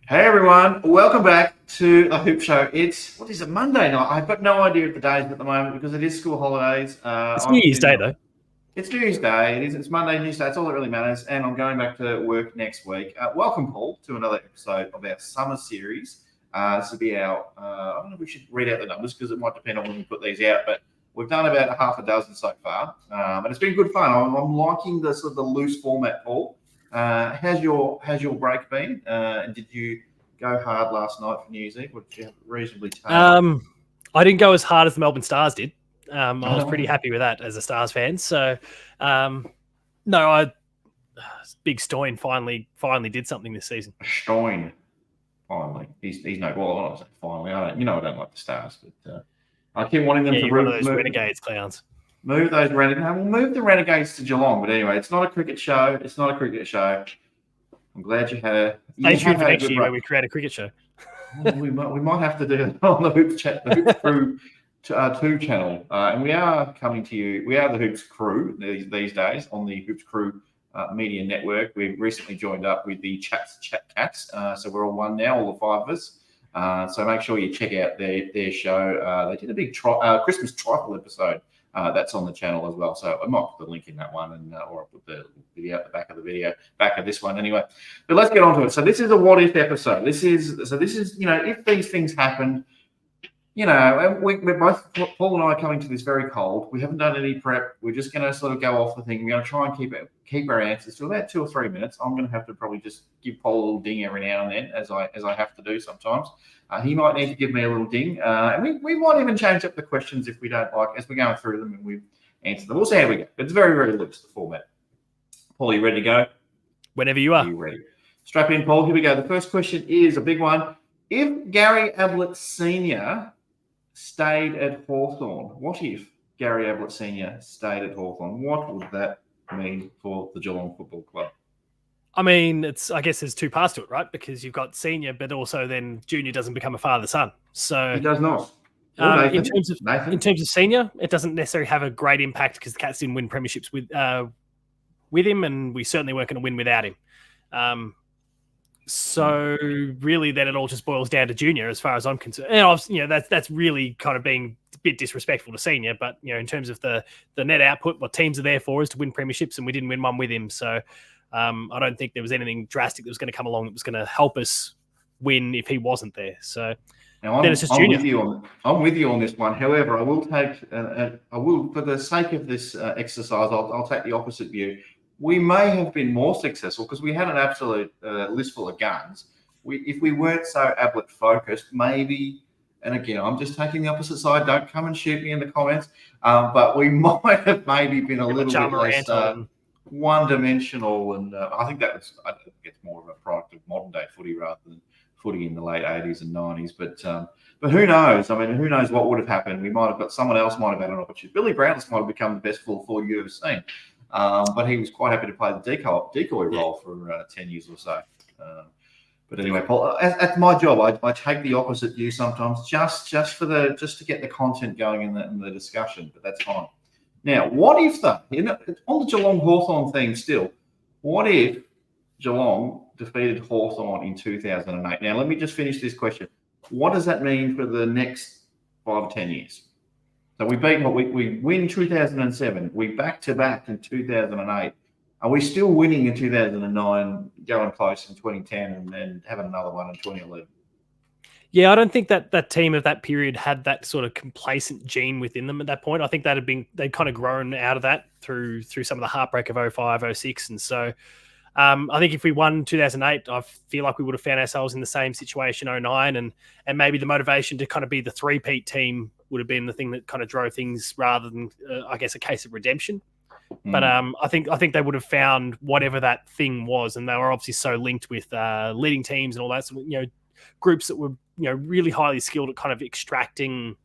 Hey everyone, welcome back to the Hoop Show. What is it, Monday night? I've got no idea of the days at the moment because it is school holidays. It's New Year's Day, though. It's New Year's Day. It's Monday, New Year's Day. It's all that really matters. And I'm going back to work next week. Welcome, Paul, to another episode of our summer series. This will be our, I don't know if we should read out the numbers because it might depend on when we put these out, but we've done about a half a dozen so far. And it's been good fun. I'm liking the sort of the loose format, Paul. How's your break been? Did you go hard last night for New Year's Eve? Or did you have reasonably tame? I didn't go as hard as the Melbourne Stars did. I was pretty happy with that as a Stars fan. So, Big Stoin finally did something this season. Stoin, finally. He's no. Well, I don't say finally. I don't like the Stars, but I keep wanting them to move those Renegades clowns. Move those Renegades. We'll move the Renegades to Geelong. But anyway, it's not a cricket show. I'm glad you had a. Stay tuned for next year where we create a cricket show. we might have to do it on the Hoops Crew 2 channel. And we are coming to you. We are the Hoops Crew these days on the Hoops Crew media network. We've recently joined up with the Chat Cats. So we're all one now, all the 5 of us. So make sure you check out their show. They did a big Christmas trifle episode. That's on the channel as well. So I might put the link in that one, or I'll put the video at the back of the video, back of this one anyway. But let's get on to it. So this is a what if episode. This is if these things happen, we're both, Paul and I, are coming to this very cold. We haven't done any prep. We're just going to sort of go off the thing. We're going to try and keep our answers to about 2 or 3 minutes. I'm going to have to probably just give Paul a little ding every now and then, as I have to do sometimes. He might need to give me a little ding. And we might even change up the questions if we don't like, as we're going through them and we've answered them. We'll see how we go. It's very, very loose, the format. Paul, are you ready to go? Whenever you are. Are you ready? Strap in, Paul. Here we go. The first question is a big one. If Gary Ablett Sr. stayed at Hawthorn, what if Gary Ablett Sr. stayed at Hawthorn? What would that mean for the Geelong Football Club? I mean, I guess there's 2 parts to it, right? Because you've got senior, but also then junior doesn't become a father-son. So he does not. In terms of senior, it doesn't necessarily have a great impact because the Cats didn't win premierships with him, and we certainly weren't going to win without him. So really, then it all just boils down to junior, as far as I'm concerned. And that's really kind of being a bit disrespectful to senior. But in terms of the net output, what teams are there for is to win premierships, and we didn't win one with him. So I don't think there was anything drastic that was going to come along that was going to help us win if he wasn't there. So then it's just junior. I'm with you on this one. However, I will take, for the sake of this exercise, I'll take the opposite view. We may have been more successful because we had an absolute list full of guns. If we weren't so Ablett focused, maybe, and again, I'm just taking the opposite side. Don't come and shoot me in the comments. But we might have maybe been a little bit less one-dimensional, and I think it's more of a product of modern-day footy rather than footy in the late 80s and 90s. But who knows? I mean, who knows what would have happened? We might have got someone else might have had an opportunity. Billy Brownless might have become the best full forward you've ever seen. But he was quite happy to play the decoy role for 10 years or so. But anyway, Paul, that's my job. I take the opposite view sometimes, just to get the content going in the discussion. But that's fine. Now, what if on the Geelong Hawthorn thing still? What if Geelong defeated Hawthorn in 2008? Now, let me just finish this question. What does that mean for the next 5 or 10 years? So we win 2007. We back-to-back in 2008. Are we still winning in 2009, going close in 2010, and then having another one in 2011? Yeah, I don't think that team of that period had that sort of complacent gene within them at that point. I think they'd kind of grown out of that through some of the heartbreak of 05, 06. And so I think if we won 2008, I feel like we would have found ourselves in the same situation 09, and maybe the motivation to kind of be the three-peat team would have been the thing that kind of drove things rather than, I guess, a case of redemption. But I think they would have found whatever that thing was, and they were obviously so linked with leading teams and all that. So, groups that were really highly skilled at kind of extracting,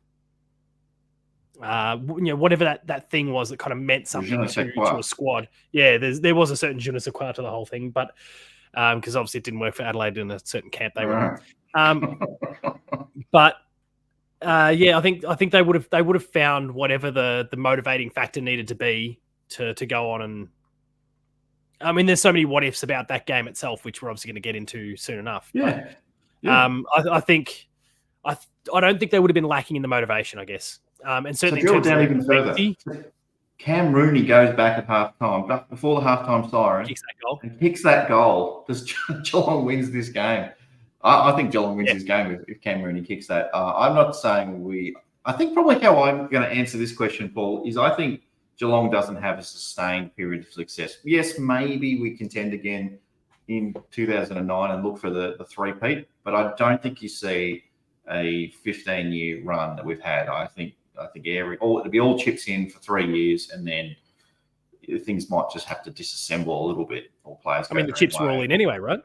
whatever that thing was that kind of meant something to a squad. Yeah, there was a certain je ne sais quoi to the whole thing, but because obviously it didn't work for Adelaide in a certain camp they were in. But I think they would have found whatever the motivating factor needed to be to go on. And I mean, there's so many what ifs about that game itself, which we're obviously going to get into soon enough. Yeah. Yeah. I don't think they would have been lacking in the motivation, I guess. And certainly So drill in terms down of even further. legacy, Cam Rooney goes back at half-time, before the half-time siren, kicks that goal. and kicks that goal. Does Geelong wins this game? I think Geelong wins this game if Cam Rooney kicks that. I'm not saying I think probably how I'm going to answer this question, Paul, is I think Geelong doesn't have a sustained period of success. Yes, maybe we contend again in 2009 and look for the three-peat, but I don't think you see a 15-year run that we've had. I think it'll be all chips in for 3 years, and then things might just have to disassemble a little bit. Or players. I mean, the chips were all in anyway, right?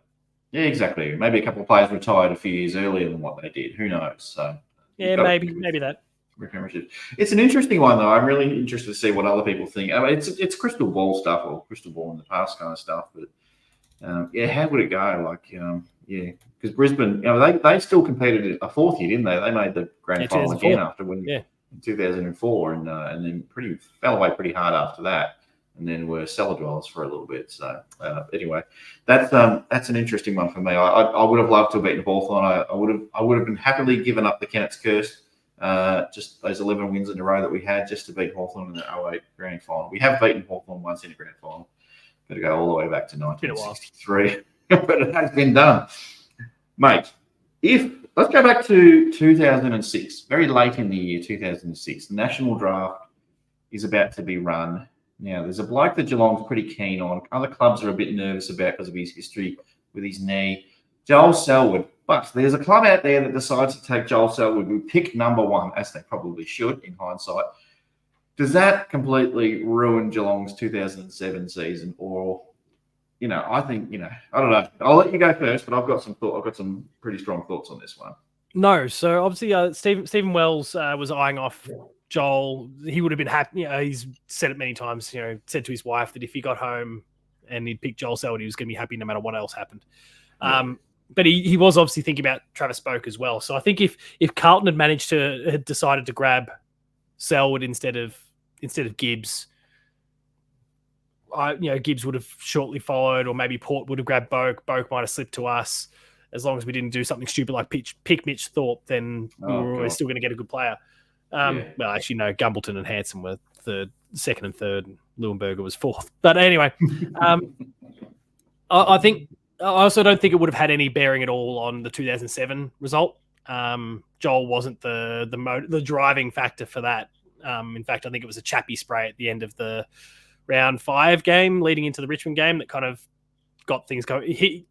Yeah, exactly. Maybe a couple of players retired a few years earlier than what they did. Who knows? So yeah, maybe that. It's an interesting one, though. I'm really interested to see what other people think. I mean, it's crystal ball stuff or crystal ball in the past kind of stuff. But how would it go? Like, because Brisbane, they still competed a fourth year, didn't they? They made the grand final again after winning in 2004, and then fell away pretty hard after that, and then were cellar dwellers for a little bit. So anyway, that's an interesting one for me. I would have loved to have beaten Hawthorn. I would have been happily given up the Kennet's curse. Just those 11 wins in a row that we had just to beat Hawthorn in the 08 grand final. We have beaten Hawthorn once in a grand final. Got to go all the way back to 1963. But it has been done. Mate, let's go back to 2006, very late in the year 2006. The national draft is about to be run. Now, there's a bloke that Geelong's pretty keen on. Other clubs are a bit nervous about because of his history with his knee. Joel Selwood. But there's a club out there that decides to take Joel Selwood. We pick number one, as they probably should in hindsight. Does that completely ruin Geelong's 2007 season? Or, I think, I don't know. I'll let you go first, but I've got some pretty strong thoughts on this one. No. So obviously, Stephen Wells was eyeing off Joel. He would have been happy. He's said it many times, said to his wife that if he got home and he'd pick Joel Selwood, he was going to be happy no matter what else happened. Yeah. But he was obviously thinking about Travis Boak as well. So I think if Carlton had decided to grab Selwood instead of Gibbs, Gibbs would have shortly followed, or maybe Port would have grabbed Boak. Boak might have slipped to us. As long as we didn't do something stupid like pick Mitch Thorpe, then we were always still going to get a good player. Well, actually, no, Gumbleton and Hanson were second and third, and Leuenberger was fourth. But anyway, I also don't think it would have had any bearing at all on the 2007 result. Joel wasn't the driving factor for that. In fact, I think it was a chappy spray at the end of the round 5 game leading into the Richmond game that kind of got things going. He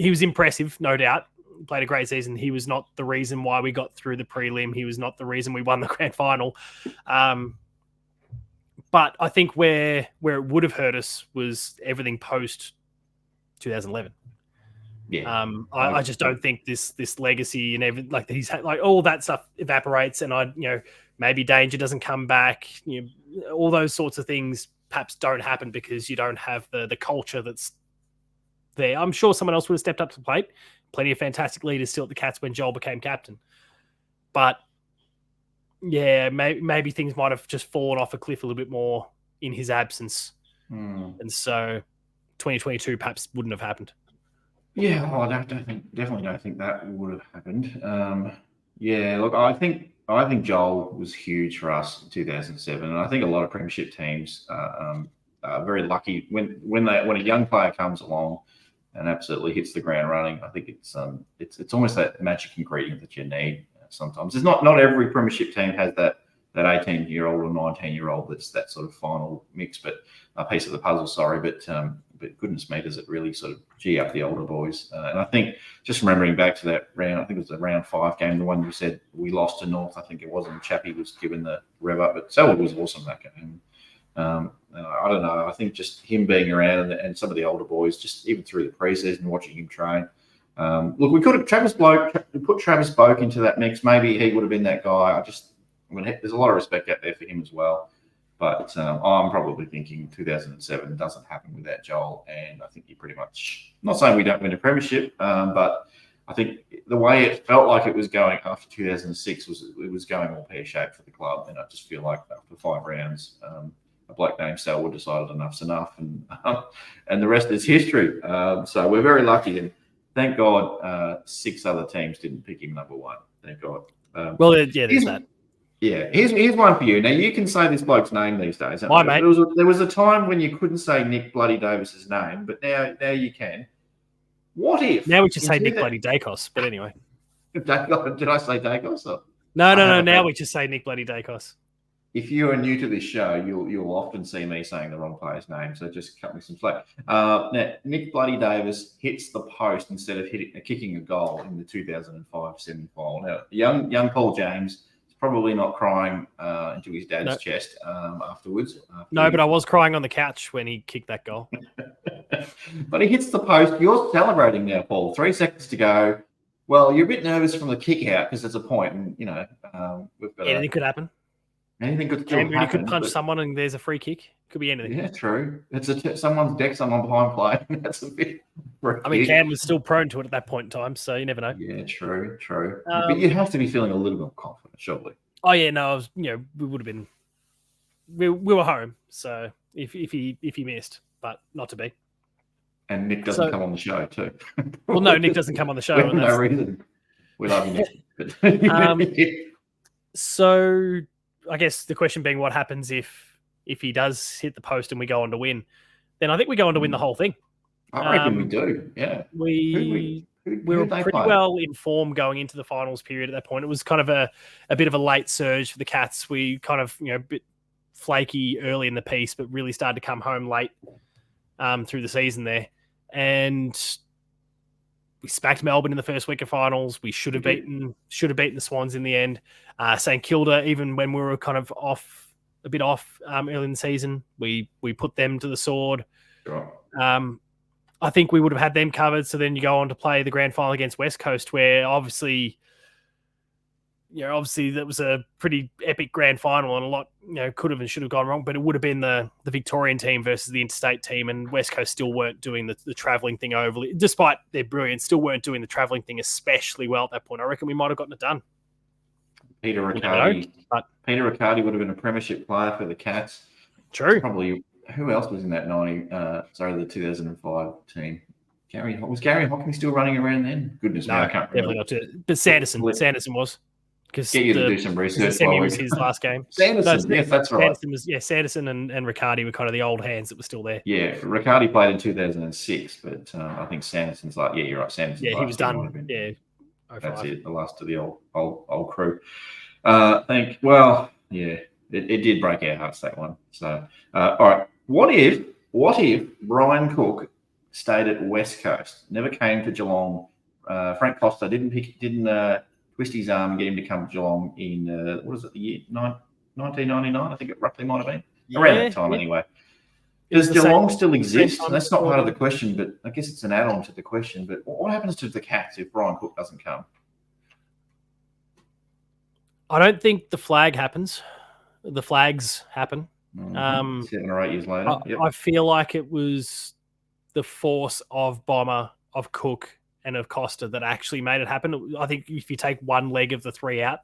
was impressive, no doubt. Played a great season. He was not the reason why we got through the prelim. He was not the reason we won the grand final. But I think where it would have hurt us was everything post 2011. Yeah. I just don't think this legacy and everything like he's had, like all that stuff evaporates, and maybe Danger doesn't come back. All those sorts of things perhaps don't happen because you don't have the culture that's there. I'm sure someone else would have stepped up to the plate. Plenty of fantastic leaders still at the Cats when Joel became captain, but maybe things might have just fallen off a cliff a little bit more in his absence, and so 2022 perhaps wouldn't have happened. Yeah, well, definitely don't think that would have happened. Look, I think Joel was huge for us in 2007, and I think a lot of premiership teams are very lucky when a young player comes along and absolutely hits the ground running. I think it's almost that magic ingredient that you need sometimes. It's not every premiership team has that 18-year-old or 19-year-old that's that sort of final mix, but a piece of the puzzle. Sorry, but goodness me, does it really sort of gee up the older boys? And I think just remembering back to that round, I think it was the round 5 game, the one you said we lost to North, I think it was, and Chappie was given the rev up, but Selwood was awesome that game. I don't know. I think just him being around and some of the older boys, just even through the preseason, watching him train. Look, we could have put Travis Boak into that mix. Maybe he would have been that guy. There's a lot of respect out there for him as well. But I'm probably thinking 2007 doesn't happen without Joel. And I think he pretty much, not saying we don't win a premiership, but I think the way it felt like it was going after 2006 it was going all pear-shaped for the club. And I just feel like after 5 rounds, a bloke named Selwood decided enough's enough. And the rest is history. So we're very lucky. And Thank God 6 other teams didn't pick him number 1. Thank God. Well, yeah, there's that. Yeah, here's one for you. Now, you can say this bloke's name these days. My mate. There was a time when you couldn't say Nick Bloody Davis's name, but now you can. What if... Now we just say Nick Bloody Dacos, but anyway. Did I say Dacos? Or? No. Now we just say Nick Bloody Dacos. If you are new to this show, you'll often see me saying the wrong player's name, so just cut me some slack. Now, Nick Bloody Davis hits the post instead of kicking a goal in the 2005 semi-final. Now, young Paul James is probably not crying into his dad's chest afterwards. But I was crying on the couch when he kicked that goal. But he hits the post. You're celebrating now, Paul. 3 seconds to go. Well, you're a bit nervous from the kick out because there's a point, and we've got anything could happen. Anything could happen. You could punch someone and there's a free kick. Could be anything. Yeah, true. It's someone's deck, someone behind play. That's a bit. I mean, Cam was still prone to it at that point in time, so you never know. Yeah, true. But you have to be feeling a little bit confident, surely. Oh yeah, no, I was. We would have been. We were home, so if he missed, but not to be. And Nick doesn't come on the show too. Well, no, Nick doesn't come on the show. For no reason. We love you, Nick. So, I guess the question being, what happens if he does hit the post and we go on to win? Then I think we go on to win the whole thing. I reckon we do. Yeah, we were pretty well informed going into the finals period at that point. It was kind of a bit of a late surge for the Cats. We kind of a bit flaky early in the piece, but really started to come home late through the season there. And we smacked Melbourne in the first week of finals. We should have beaten the Swans in the end. St Kilda, even when we were kind of a bit off early in the season, we put them to the sword. Sure. I think we would have had them covered. So then you go on to play the grand final against West Coast, where obviously that was a pretty epic grand final, and a lot could have and should have gone wrong. But it would have been the Victorian team versus the interstate team, and West Coast still weren't doing the travelling thing overly, despite their brilliance, still weren't doing the travelling thing especially well at that point. I reckon we might have gotten it done. Peter Riccardi would have been a premiership player for the Cats. True. Probably. Who else was in that the 2005 team? Was Gary Hocking still running around then? Goodness me, I can't remember. Definitely not. But Sanderson was. Get you to do some research. The semi was his last game. Sanderson, yes, that's right. Sanderson and Riccardi were kind of the old hands that were still there. Yeah, Riccardi played in 2006, but I think Sanderson's you're right. Sanderson. Yeah, he was done. Yeah, that's it. The last of the old crew. It did break our hearts, that one. So, all right. What if Brian Cook stayed at West Coast, never came to Geelong? Frank Costa didn't twist his arm and get him to come to Geelong in the year 1999? I think it roughly might have been around that time anyway. Does Geelong still exist? That's not part of the question, but I guess it's an add-on to the question. But what happens to the Cats if Brian Cook doesn't come? I don't think the flag happens. The flags happen. 7 or 8 years later. I feel like it was the force of Bomber, of Cook, and of Costa that actually made it happen. I think if you take one leg of the 3 out,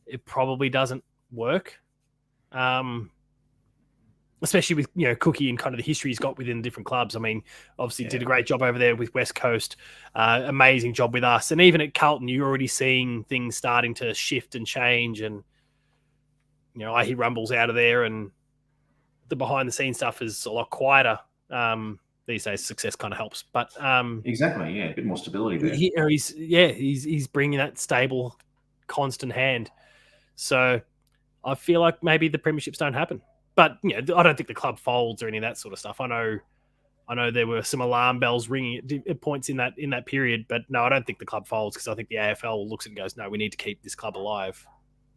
it probably doesn't work. Especially with Cookie and kind of the history he's got within different clubs. I mean, obviously did a great job over there with West Coast. Amazing job with us. And even at Carlton, you're already seeing things starting to shift and change. And I hear rumbles out of there, and the behind the scenes stuff is a lot quieter. These days, success kind of helps, but exactly, a bit more stability there. He's bringing that stable, constant hand. So I feel like maybe the premierships don't happen, but I don't think the club folds or any of that sort of stuff. I know there were some alarm bells ringing at points in that period, but no, I don't think the club folds, because I think the AFL looks and goes, no, we need to keep this club alive.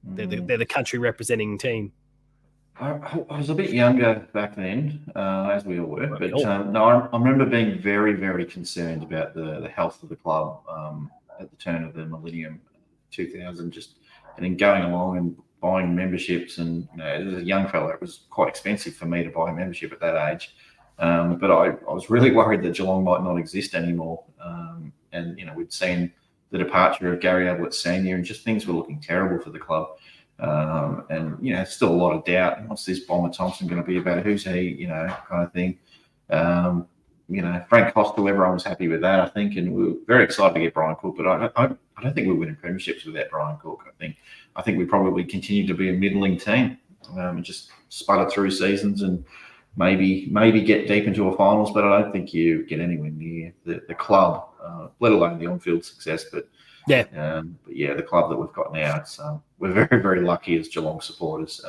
They're the country representing team. I was a bit younger back then, as we all were, but I remember being very, very concerned about the health of the club at the turn of the millennium, 2000, and then going along and buying memberships. And as a young fella, it was quite expensive for me to buy a membership at that age. But I was really worried that Geelong might not exist anymore. And we'd seen the departure of Gary Ablett Jnr. and just things were looking terrible for the club. And still a lot of doubt. What's this Bomber Thompson going to be about? Who's he? Kind of thing. Frank Costello, everyone was happy with that, I think, and we were very excited to get Brian Cook. But I don't think we're winning premierships without Brian Cook. I think we probably continue to be a middling team, and just sputter through seasons and maybe get deep into a finals. But I don't think you get anywhere near the club, let alone the on-field success. But the club that we've got now, we're very, very lucky as Geelong supporters,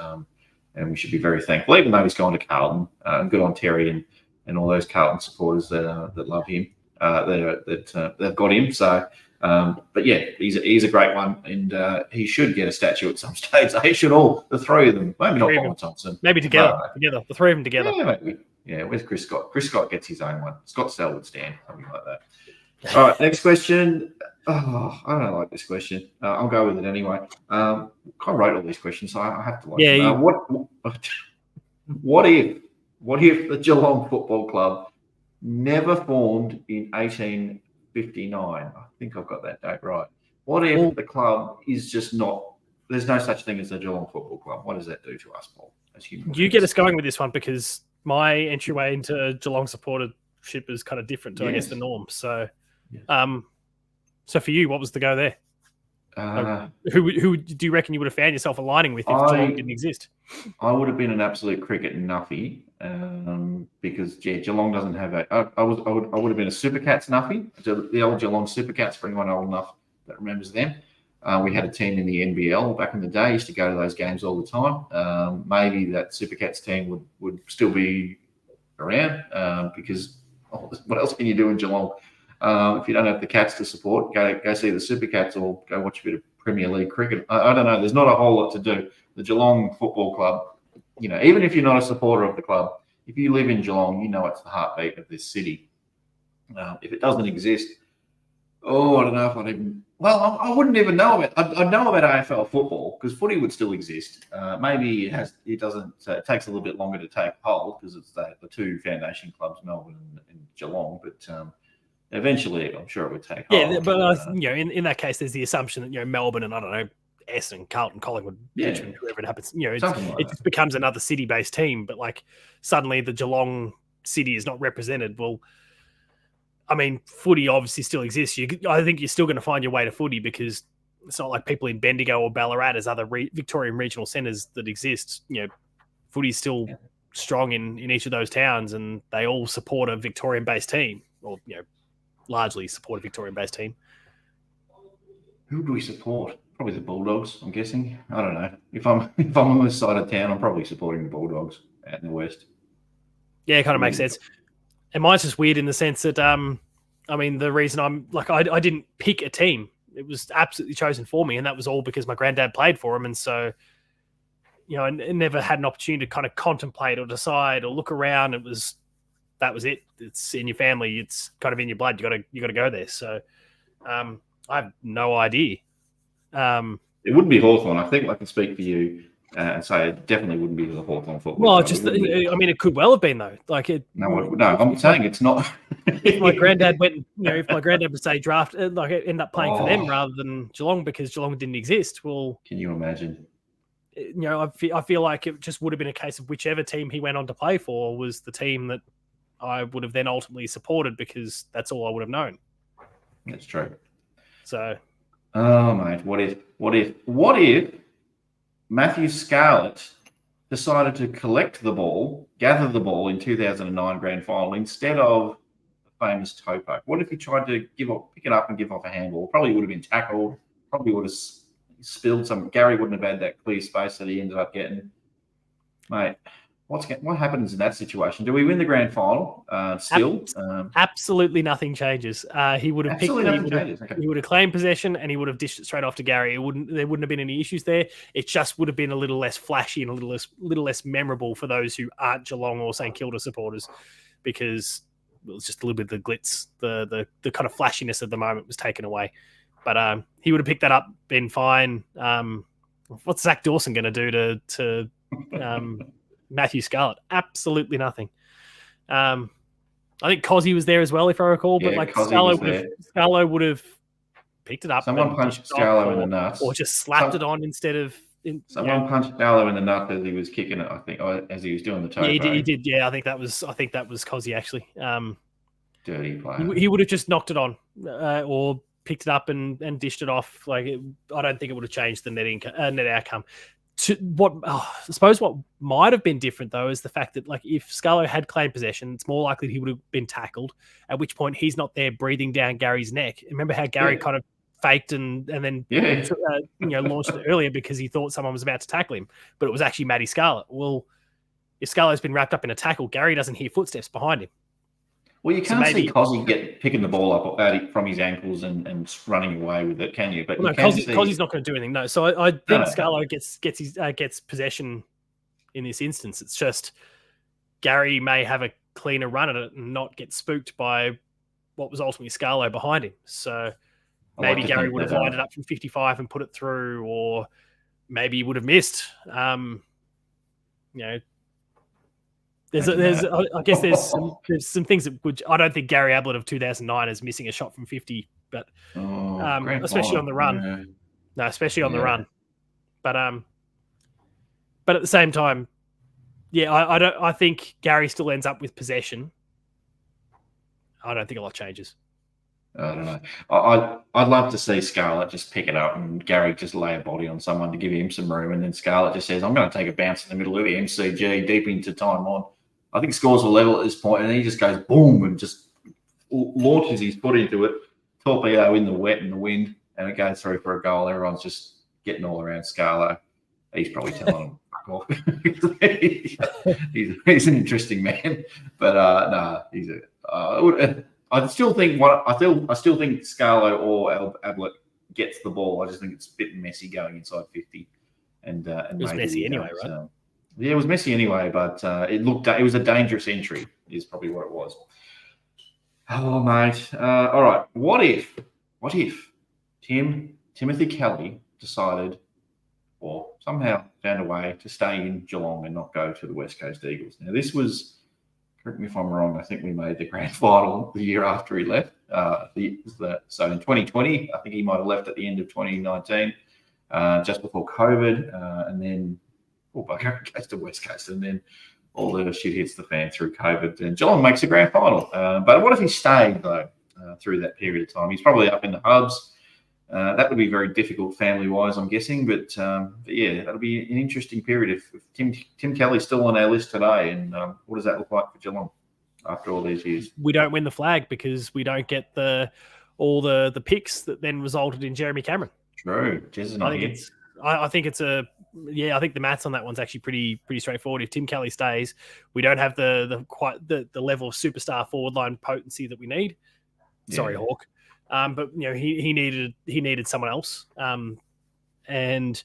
and we should be very thankful, even though he's gone to Carlton. Good on Terry and all those Carlton supporters that love him, that they've got him. So, but yeah, he's a great one, and he should get a statue at some stage. They should all, the three of them, maybe not Bob Thompson, maybe together, the three of them together. Yeah, maybe. Yeah, where's Chris Scott? Chris Scott gets his own one. Scott Selwood stand, something like that. All right, next question. Oh, I don't like this question. I'll go with it anyway. I wrote all these questions, so I have to like. Yeah. What if the Geelong Football Club never formed in 1859? I think I've got that date right. What if the club is just not? There's no such thing as the Geelong Football Club. What does that do to us, Paul? As humans? You get us going with this one because my entryway into Geelong supportership is kind of different to, I guess, the norm. So, so for you, what was the go there? Who do you reckon you would have found yourself aligning with if Geelong didn't exist? I would have been an absolute cricket nuffy because Geelong doesn't have a. I would have been a Supercats nuffy, the old Geelong Supercats for anyone old enough that remembers them. We had a team in the NBL back in the day. I used to go to those games all the time. Maybe that Supercats team would still be around because what else can you do in Geelong? If you don't have the Cats to support, go see the Supercats or go watch a bit of Premier League cricket. I don't know. There's not a whole lot to do. The Geelong Football Club, even if you're not a supporter of the club, if you live in Geelong, you know it's the heartbeat of this city. If it doesn't exist, I don't know if I'd even. Well, I wouldn't even know of it. I'd know about AFL football because footy would still exist. Maybe it doesn't. It takes a little bit longer to take hold because it's the two foundation clubs, Melbourne and Geelong, but. Eventually, I'm sure it would take hold. Yeah, but in that case, there's the assumption that Melbourne and I don't know Essendon, Carlton, Collingwood, Richmond, whoever it happens, it just becomes another city-based team. But like suddenly the Geelong city is not represented. Well, I mean, footy obviously still exists. I think you're still going to find your way to footy because it's not like people in Bendigo or Ballarat as other Victorian regional centres that exist. Footy is still strong in each of those towns, and they all support a Victorian-based team, or largely support a Victorian-based team. Who do we support? Probably the Bulldogs, I'm guessing. I don't know. If I'm on this side of town, I'm probably supporting the Bulldogs out in the west. Yeah, it kind of makes sense. And mine's just weird in the sense that, the reason I'm like, I didn't pick a team. It was absolutely chosen for me, and that was all because my granddad played for him. And so, I never had an opportunity to kind of contemplate or decide or look around. That was it. It's in your family. It's kind of in your blood. You got to go there. So I have no idea. It wouldn't be Hawthorn. I think I can speak for you and say it definitely wouldn't be the Hawthorn football. Well, it could well have been though. Like it. No, I'm saying it's not. If my granddad went, if my granddad would say draft, end up playing for them rather than Geelong because Geelong didn't exist. Well, can you imagine? I feel like it just would have been a case of whichever team he went on to play for was the team that I would have then ultimately supported because that's all I would have known. That's true. So, mate, what if Matthew Scarlett decided to gather the ball in 2009 grand final instead of the famous Topo? What if he tried to pick it up and give off a handball? Probably would have been tackled. Probably would have spilled some. Gary wouldn't have had that clear space that he ended up getting. Mate, what happens in that situation? Do we win the grand final still? Absolutely nothing changes. He would have He would have claimed possession and he would have dished it straight off to Gary. There wouldn't have been any issues there. It just would have been a little less flashy and a little less memorable for those who aren't Geelong or St Kilda supporters because it was just a little bit of the glitz, the kind of flashiness of the moment was taken away. But he would have picked that up, been fine. What's Zach Dawson going to do to Matthew Scarlett? Absolutely nothing. I think Cozzy was there as well, if I recall. But Scarlett would have picked it up. Someone punched Scarlett in the nuts, or just slapped it on instead of. Someone punched Scarlett in the nuts as he was kicking it. I think as he was doing the toe. Yeah, he did. Yeah, I think that was Cozzy actually. dirty player. He would have just knocked it on or picked it up and dished it off. I don't think it would have changed the net outcome. I suppose what might have been different though is the fact that if Scarlett had claimed possession, it's more likely he would have been tackled. At which point he's not there breathing down Gary's neck. Remember how Gary kind of faked and then launched it earlier because he thought someone was about to tackle him, but it was actually Matty Scarlett. Well, if Scarlett's been wrapped up in a tackle, Gary doesn't hear footsteps behind him. Well, you can't see Cozzy picking the ball up from his ankles and running away with it, can you? But Cozzy's not going to do anything. No, so I think Scarlett gets possession in this instance. It's just Gary may have a cleaner run at it and not get spooked by what was ultimately Scarlett behind him. So maybe Gary would have lined it up from 55 and put it through, or maybe he would have missed. There's some things that would. I don't think Gary Ablett of 2009 is missing a shot from 50, but especially on the run. Yeah. No, especially on the run. But at the same time, I think Gary still ends up with possession. I don't think a lot changes. I don't know. I'd love to see Scarlett just pick it up and Gary just lay a body on someone to give him some room, and then Scarlett just says, "I'm going to take a bounce in the middle of the MCG deep into time on." I think scores were level at this point, and he just goes boom and just launches his foot into it, torpedo in the wet and the wind, and it goes through for a goal. Everyone's just getting all around Scarlett. He's probably telling him, "Fuck off." he's an interesting man, but he's I still think Scarlett or Ablett gets the ball. I just think it's a bit messy going inside 50, and it was messy anyway, right? Yeah, it was messy anyway, but it was a dangerous entry, is probably what it was. Oh, mate. All right. What if Timothy Kelly decided or somehow found a way to stay in Geelong and not go to the West Coast Eagles? Now, this was, correct me if I'm wrong, I think we made the grand final the year after he left. So in 2020, I think he might have left at the end of 2019, just before COVID, and then Bugger goes to West Coast, and then all the shit hits the fan through COVID, and Geelong makes the grand final. But what if he stayed, though, through that period of time? He's probably up in the hubs. That would be very difficult family-wise, I'm guessing. But yeah, that'll be an interesting period if Tim Kelly's still on our list today. And what does that look like for Geelong after all these years? We don't win the flag because we don't get all the picks that then resulted in Jeremy Cameron. True. I think the maths on that one's actually pretty straightforward. If Tim Kelly stays, we don't have the level of superstar forward line potency that we need. Yeah. Sorry, Hawk. But he needed someone else. And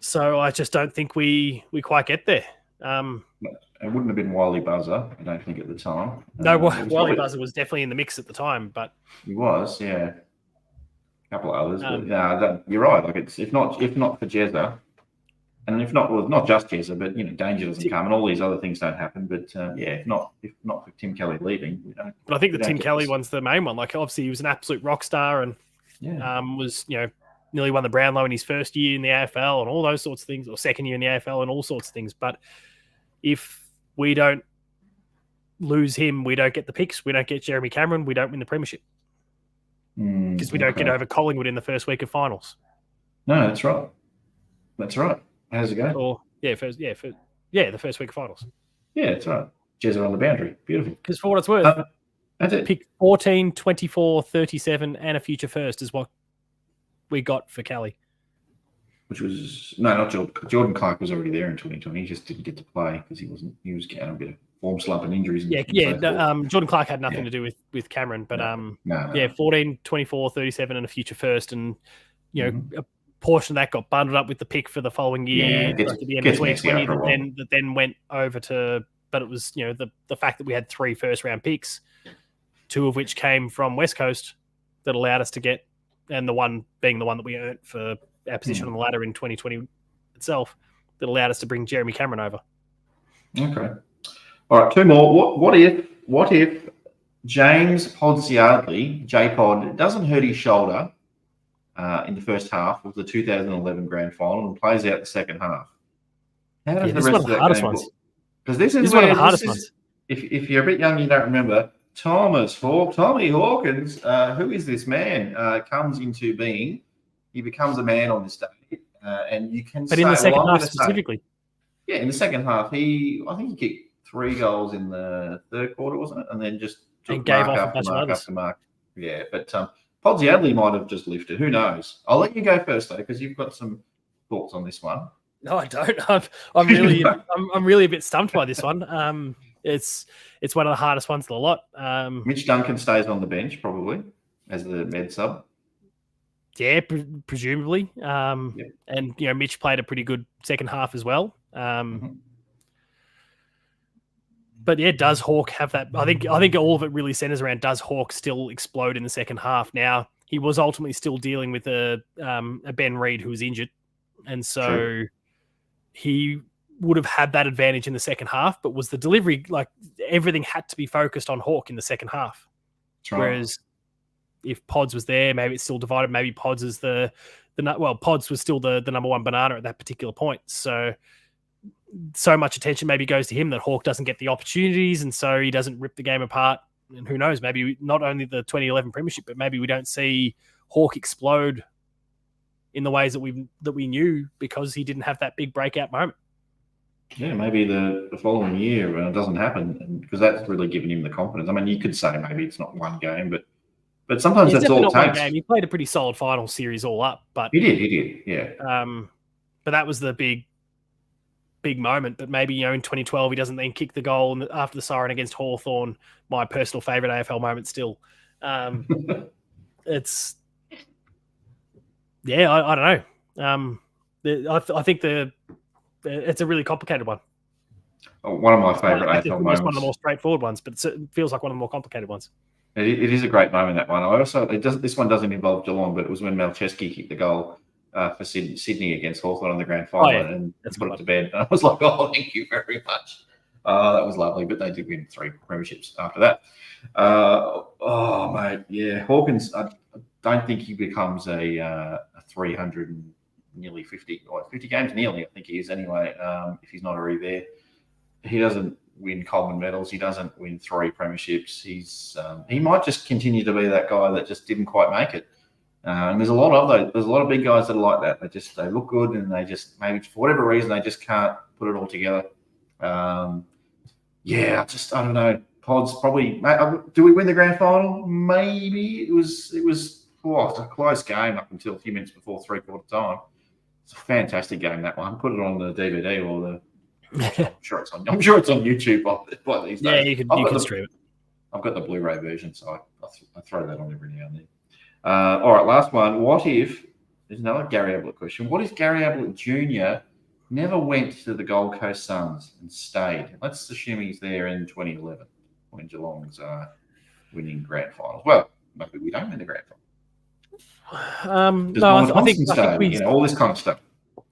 so I just don't think we quite get there. It wouldn't have been Wiley Buzzer, I don't think, at the time. No, Wiley Buzzer was definitely in the mix at the time, but he was, yeah. A couple of others, but you're right. Like if not for Jezza, and if not just Jezza, but danger doesn't come, and all these other things don't happen. But if not for Tim Kelly leaving, we don't. But I think the Tim Kelly one's the main one. Like obviously he was an absolute rock star, and was nearly won the Brownlow in his first year in the AFL and all those sorts of things, or second year in the AFL and all sorts of things. But if we don't lose him, we don't get the picks, we don't get Jeremy Cameron, we don't win the premiership. Because we don't get over Collingwood in the first week of finals. No, that's right. How's it go? The first week of finals. Yeah, that's right. Jezza on the boundary. Beautiful. Because for what it's worth, that's it. Pick 14, 24, 37, and a future first is what we got for Kelly. Which was not Jordan. Jordan Clark was already there in 2020. He just didn't get to play because he was getting a bit of form slump and injuries. Jordan Clark had nothing to do with Cameron, but 14, 24, 37, and a future first, and a portion of that got bundled up with the pick for the following year at the end of 2020 that then went over to. But it was the fact that we had 3 first round picks, 2 of which came from West Coast, that allowed us to get, and the one being the one that we earned for our position on the ladder in 2020 itself, that allowed us to bring Jeremy Cameron over. Okay. All right, 2 more. What if James Podsiadly, J-Pod, doesn't hurt his shoulder in the first half of the 2011 grand final and plays out the second half? How does the rest of that game look? Because this is one of the hardest ones. If you're a bit young, you don't remember. Tommy Hawkins. Who is this man? Comes into being. He becomes a man on this day, and you can. But say, in the second I'm half gonna say, specifically. yeah, in the second half, I think he kicked 3 goals in the third quarter, wasn't it? And then just took And gave mark off a after bunch of mark others. after mark. Yeah, but Podsiadly might have just lifted. Who knows? I'll let you go first though, because you've got some thoughts on this one. No, I don't. I'm really I'm really a bit stumped by this one. It's one of the hardest ones of the lot. Mitch Duncan stays on the bench probably as the med sub. Yeah, presumably. And Mitch played a pretty good second half as well. But yeah, does Hawk have that? I think all of it really centers around, does Hawk still explode in the second half? Now, he was ultimately still dealing with a Ben Reid who was injured, and so True. he would have had that advantage in the second half. But was the delivery, like, everything had to be focused on Hawk in the second half? Right. Whereas if Pods was there, maybe it's still divided. Maybe Pods is Pods was still the number one banana at that particular point. So much attention maybe goes to him that Hawk doesn't get the opportunities, and so he doesn't rip the game apart. And who knows, maybe not only the 2011 premiership, but maybe we don't see Hawk explode in the ways that we knew, because he didn't have that big breakout moment. Yeah, maybe the following year it doesn't happen, because that's really given him the confidence. I mean, you could say maybe it's not one game, but sometimes that's all it takes. He played a pretty solid final series all up, but he did, yeah. But that was the big moment. But maybe, in 2012 he doesn't then kick the goal after the siren against Hawthorn, my personal favorite AFL moment still. It's I don't know. I think it's a really complicated one. One of my favorite AFL moments. One of the more straightforward ones, but it feels like one of the more complicated ones. It is a great moment, that one. This one doesn't involve Geelong, but it was when Malcheski kicked the goal for Sydney against Hawthorn on the grand final, and put it to bed. And I was like, oh, thank you very much. That was lovely, but they did win 3 premierships after that. Mate, yeah, Hawkins. I don't think he becomes a 300 and nearly 50 games nearly. I think he is anyway. If he's not already there, he doesn't win Coleman medals. He doesn't win 3 premierships. He might just continue to be that guy that just didn't quite make it. And there's a lot of those. There's a lot of big guys that are like that. They look good, and they just, maybe for whatever reason, they just can't put it all together. I don't know. Pods probably. Do we win the grand final? Maybe it was a close game up until a few minutes before 3/4 time. It's a fantastic game, that one. Put it on the DVD or the. I'm sure it's on YouTube by these days. Yeah, you can stream it. I've got the Blu-ray version, so I throw that on every now and then. All right, last one. There's another Gary Ablett question. What if Gary Ablett Jr. never went to the Gold Coast Suns and stayed? Let's assume he's there in 2011 when Geelong's winning grand finals. Well, maybe we don't win the grand final. I think all this kind of stuff.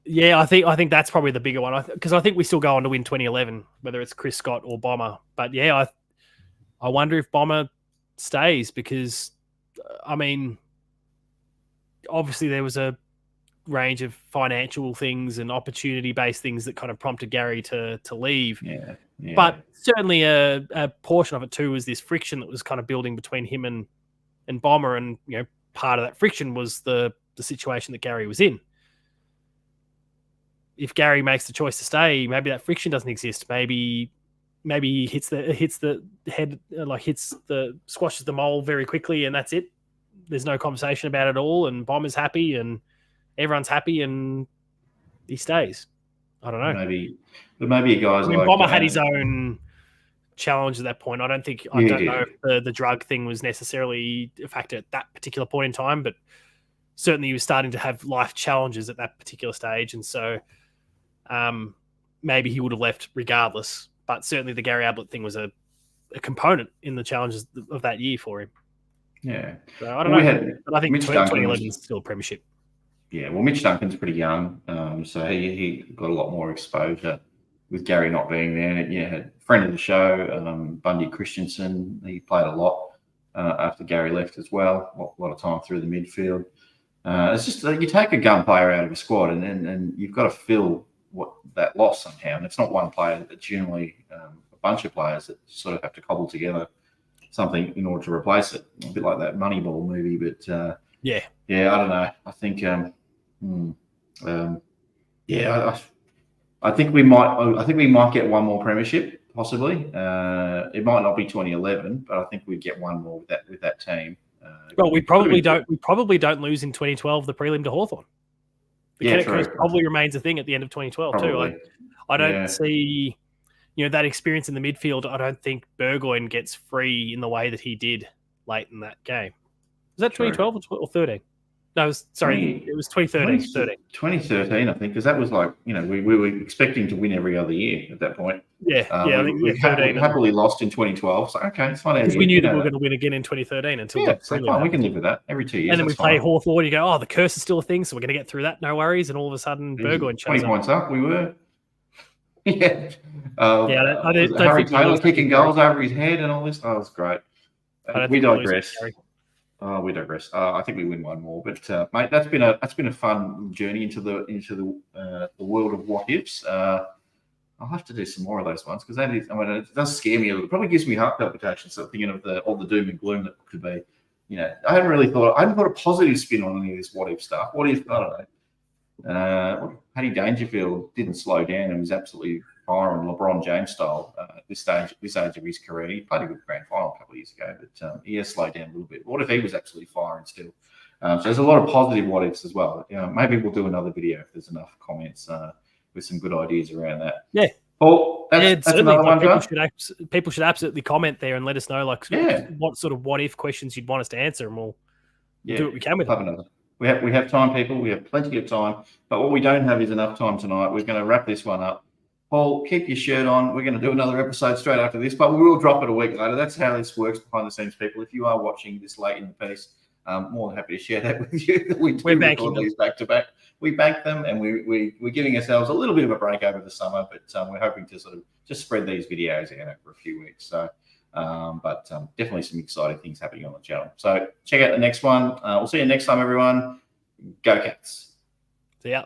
Yeah, I think that's probably the bigger one, because I think we still go on to win 2011, whether it's Chris Scott or Bomber. But yeah, I wonder if Bomber stays, because obviously there was a range of financial things and opportunity-based things that kind of prompted Gary to leave. Yeah. But certainly a portion of it too was this friction that was kind of building between him and Bomber, and part of that friction was the situation that Gary was in. If Gary makes the choice to stay, maybe that friction doesn't exist. Maybe he hits the head, squashes the mole very quickly, and that's it. There's no conversation about it all, and Bomber's happy, and everyone's happy, and he stays. I don't know. Maybe a guy's like Bomber had his own challenge at that point. I don't know if the drug thing was necessarily a factor at that particular point in time, but certainly he was starting to have life challenges at that particular stage, and so maybe he would have left regardless. But certainly the Gary Ablett thing was a component in the challenges of that year for him. Yeah. So I don't know. But I think 2011 is still a premiership. Yeah, well, Mitch Duncan's pretty young, so he got a lot more exposure with Gary not being there. Yeah, friend of the show, Bundy Christensen, he played a lot after Gary left as well, a lot of time through the midfield. It's just you take a gun player out of a squad, and you've got to fill that loss somehow. And it's not one player; it's generally a bunch of players that sort of have to cobble together something in order to replace it. A bit like that Moneyball movie, but yeah, I don't know. I think I think we might get one more premiership, possibly. It might not be 2011, but I think we'd get one more with that team. Well, we probably don't. We probably don't lose in 2012 the prelim to Hawthorn. The Kennett curse probably remains a thing at the end of 2012 probably. too. I don't see, that experience in the midfield. I don't think Burgoyne gets free in the way that he did late in that game. Was that 2012 or 13? No, it was 2013. 2013, I think, because that was like, we were expecting to win every other year at that point. Yeah, I think we happily lost in 2012. So, okay, it's fine. Because we knew that we were going to win again in 2013 until we can live with that every 2 years. And then we play Hawthorn, you go, the curse is still a thing, so we're going to get through that, no worries. And all of a sudden, Burgoyne shows 20 points up, we were. Yeah. I don't Harry think Taylor kicking goals over his head and all this. Oh, it's great. We digress. We digress. I think we win one more, but mate, that's been a fun journey into the world of what ifs. I'll have to do some more of those ones because it does scare me a little. It probably gives me heart palpitations. So thinking of all the doom and gloom that could be. I hadn't put a positive spin on any of this what if stuff. What if, I don't know. Paddy Dangerfield didn't slow down and was absolutely firing LeBron James style at this age of his career. He played a good grand final a couple of years ago, but he has slowed down a little bit. What if he was absolutely firing still? So there's a lot of positive what ifs as well. Maybe we'll do another video if there's enough comments with some good ideas around that. Yeah. Paul, that's another one. People should absolutely comment there and let us know what sort of what if questions you'd want us to answer, and we'll do what we can with them. We have time, people. We have plenty of time, but what we don't have is enough time tonight. We're going to wrap this one up. Paul, keep your shirt on. We're going to do another episode straight after this, but we will drop it a week later. That's how this works behind the scenes, people. If you are watching this late in the piece, more than happy to share that with you. We're banking these back to back. We bank them, and we're giving ourselves a little bit of a break over the summer, but we're hoping to sort of just spread these videos out for a few weeks. So, but definitely some exciting things happening on the channel. So check out the next one. We'll see you next time, everyone. Go Cats. See ya.